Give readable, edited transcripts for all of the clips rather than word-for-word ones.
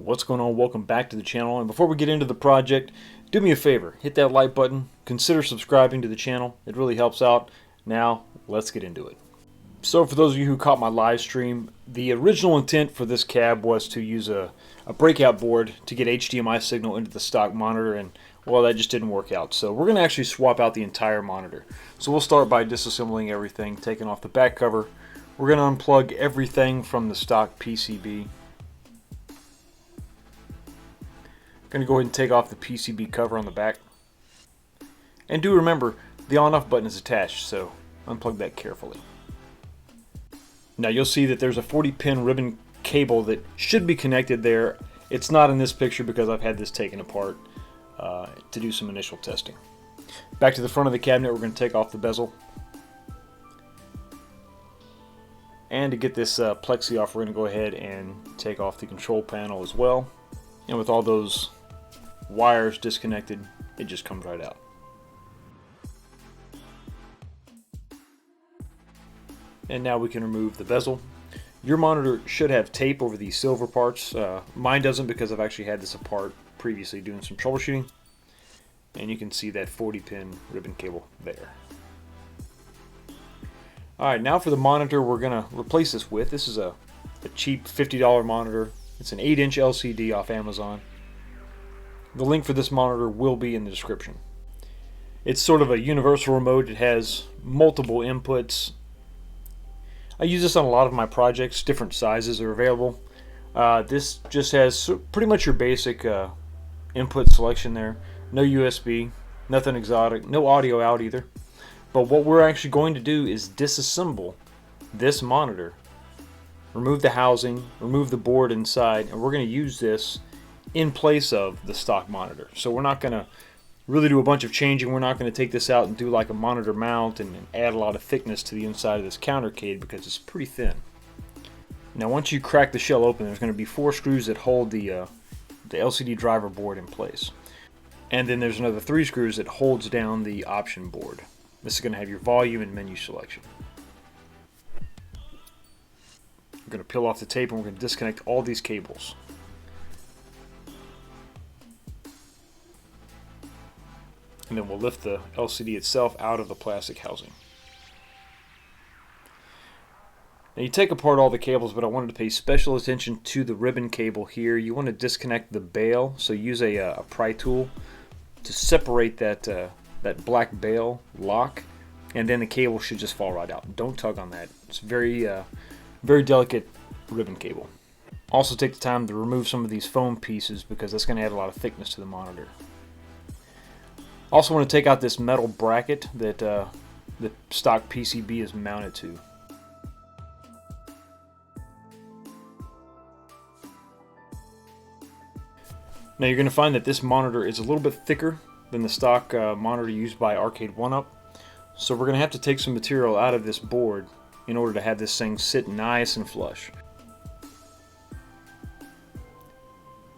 What's going on? Welcome back to the channel. And before we get into the project, do me a favor, hit that like button, consider subscribing to the channel. It really helps out. Now, let's get into it. So for those of you who caught my live stream, the original intent for this cab was to use a breakout board to get HDMI signal into the stock monitor, and well, that just didn't work out. So we're going to actually swap out the entire monitor. So we'll start by disassembling everything, taking off the back cover. We're going to unplug everything from the stock PCB. Going to go ahead and take off the PCB cover on the back. And do remember, the on-off button is attached, so unplug that carefully. Now you'll see that there's a 40-pin ribbon cable that should be connected there. It's not in this picture because I've had this taken apart to do some initial testing. Back to the front of the cabinet, we're going to take off the bezel. And to get this plexi off, we're going to go ahead and take off the control panel as well. And with all those wires disconnected, it just comes right out. And now we can remove the bezel. Your monitor should have tape over the silver parts. Mine doesn't because I've actually had this apart previously doing some troubleshooting. And you can see that 40-pin ribbon cable there. Alright, now for the monitor we're going to replace this with. This is a cheap $50 monitor. It's an 8-inch LCD off Amazon. The link for this monitor will be in the description. It's sort of a universal remote. It has multiple inputs. I use this on a lot of my projects. Different sizes are available. This just has pretty much your basic input selection there. No USB, nothing exotic, no audio out either. But what we're actually going to do is disassemble this monitor, remove the housing, remove the board inside, and we're going to use this in place of the stock monitor. So we're not going to really do a bunch of changing. We're not going to take this out and do like a monitor mount and add a lot of thickness to the inside of this Countercade because it's pretty thin. Now once you crack the shell open, there's going to be 4 screws that hold the LCD driver board in place. And then there's another 3 screws that holds down the option board. This is going to have your volume and menu selection. We're going to peel off the tape and we're going to disconnect all these cables. And then we'll lift the LCD itself out of the plastic housing. Now you take apart all the cables, but I wanted to pay special attention to the ribbon cable here. You want to disconnect the bail, so use a pry tool to separate that black bail lock, and then the cable should just fall right out. Don't tug on that. It's very delicate ribbon cable. Also take the time to remove some of these foam pieces because that's going to add a lot of thickness to the monitor. Also want to take out this metal bracket that the stock PCB is mounted to. Now you're going to find that this monitor is a little bit thicker than the stock monitor used by Arcade1up. So we're going to have to take some material out of this board in order to have this thing sit nice and flush.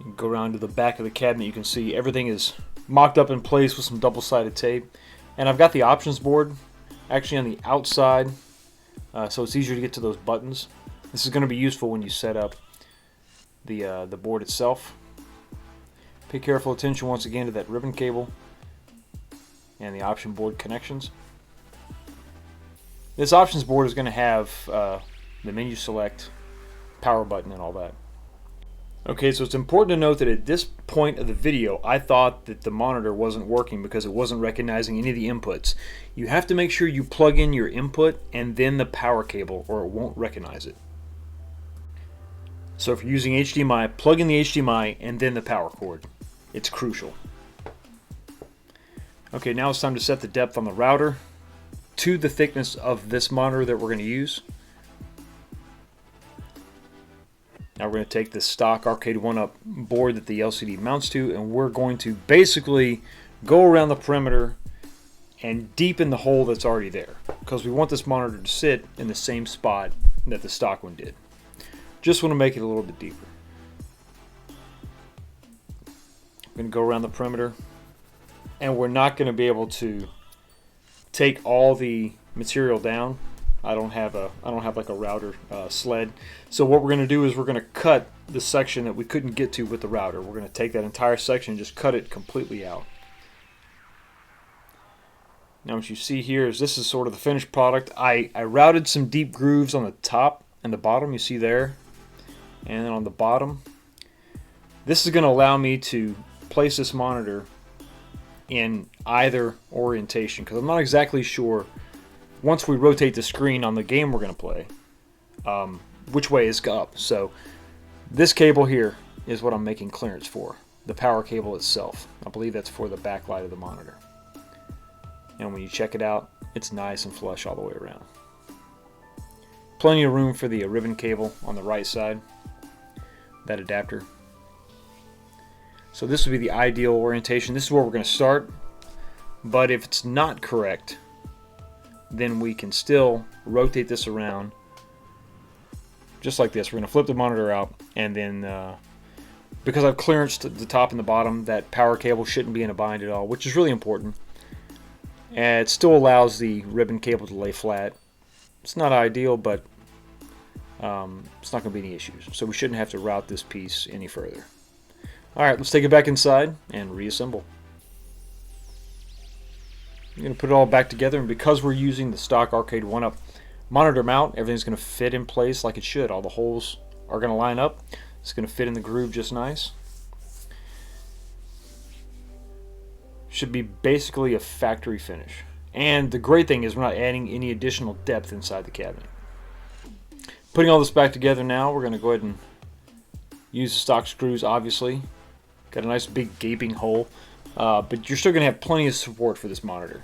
You can go around to the back of the cabinet. You can see everything is mocked up in place with some double-sided tape. And I've got the options board actually on the outside, so it's easier to get to those buttons. This is going to be useful when you set up the board itself. Pay careful attention once again to that ribbon cable and the option board connections. This options board is going to have the menu select, power button, and all that. Okay, so it's important to note that at this point of the video, I thought that the monitor wasn't working because it wasn't recognizing any of the inputs. You have to make sure you plug in your input and then the power cable, or it won't recognize it. So if you're using HDMI, plug in the HDMI and then the power cord. It's crucial. Okay, now it's time to set the depth on the router to the thickness of this monitor that we're going to use. Now we're going to take the stock Arcade1up board that the LCD mounts to, and we're going to basically go around the perimeter and deepen the hole that's already there, because we want this monitor to sit in the same spot that the stock one did. Just want to make it a little bit deeper. I'm going to go around the perimeter, and we're not going to be able to take all the material down I don't have like a router sled. So what we're going to do is we're going to cut the section that we couldn't get to with the router. We're going to take that entire section and just cut it completely out. Now what you see here is this is sort of the finished product. I routed some deep grooves on the top and the bottom, you see there, and then on the bottom. This is going to allow me to place this monitor in either orientation, because I'm not exactly sure, once we rotate the screen on the game we're going to play, which way is up. So this cable here is what I'm making clearance for, the power cable itself. I believe that's for the backlight of the monitor. And when you check it out, it's nice and flush all the way around. Plenty of room for the ribbon cable on the right side, that adapter. So this would be the ideal orientation. This is where we're going to start. But if it's not correct, then we can still rotate this around just like this. We're going to flip the monitor out, and then because I've clearanced the top and the bottom, that power cable shouldn't be in a bind at all, which is really important. And it still allows the ribbon cable to lay flat. It's not ideal, but it's not going to be any issues. So we shouldn't have to route this piece any further. Alright, let's take it back inside and reassemble. I'm going to put it all back together, and because we're using the stock Arcade1up monitor mount, everything's going to fit in place like it should. All the holes are going to line up. It's going to fit in the groove just nice. Should be basically a factory finish. And the great thing is we're not adding any additional depth inside the cabinet. Putting all this back together now, we're going to go ahead and use the stock screws, obviously. Got a nice big gaping hole, but you're still going to have plenty of support for this monitor.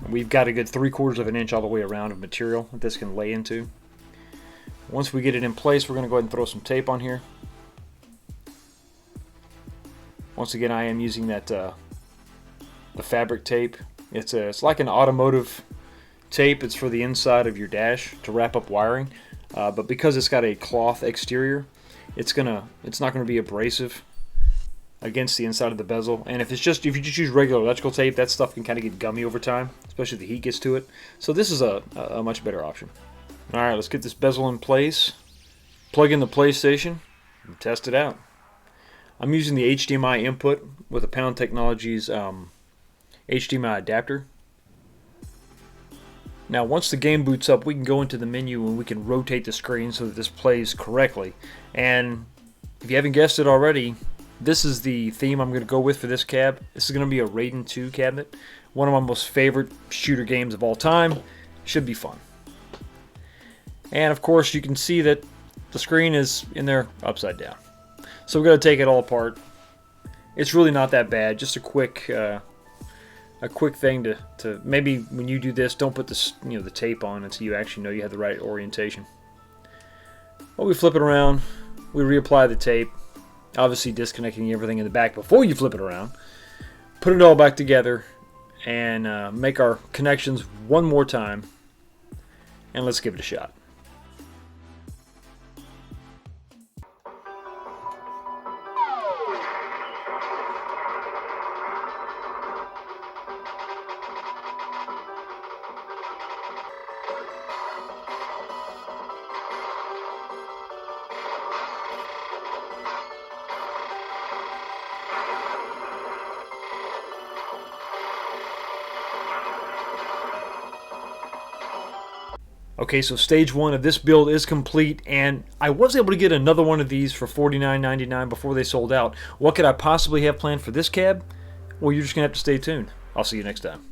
We've got a good 3/4 of an inch all the way around of material that this can lay into. Once we get it in place, we're going to go ahead and throw some tape on here. Once again, I am using that the fabric tape. It's like an automotive tape. It's for the inside of your dash to wrap up wiring, but because it's got a cloth exterior, it's not gonna be abrasive against the inside of the bezel. And if you just use regular electrical tape, that stuff can kind of get gummy over time, especially if the heat gets to it. So this is a much better option. All right, let's get this bezel in place. Plug in the PlayStation and test it out. I'm using the HDMI input with a Pound Technologies HDMI adapter. Now once the game boots up, we can go into the menu and we can rotate the screen so that this plays correctly. And if you haven't guessed it already, this is the theme I'm going to go with for this cab. This is going to be a Raiden 2 cabinet. One of my most favorite shooter games of all time. Should be fun. And of course you can see that the screen is in there upside down. So we're going to take it all apart. It's really not that bad. Just a quick thing to maybe when you do this, don't put the tape on until you actually know you have the right orientation. Well, we flip it around. We reapply the tape. Obviously disconnecting everything in the back before you flip it around. Put it all back together and make our connections one more time. And let's give it a shot. Okay, so stage 1 of this build is complete, and I was able to get another one of these for $49.99 before they sold out. What could I possibly have planned for this cab? Well, you're just going to have to stay tuned. I'll see you next time.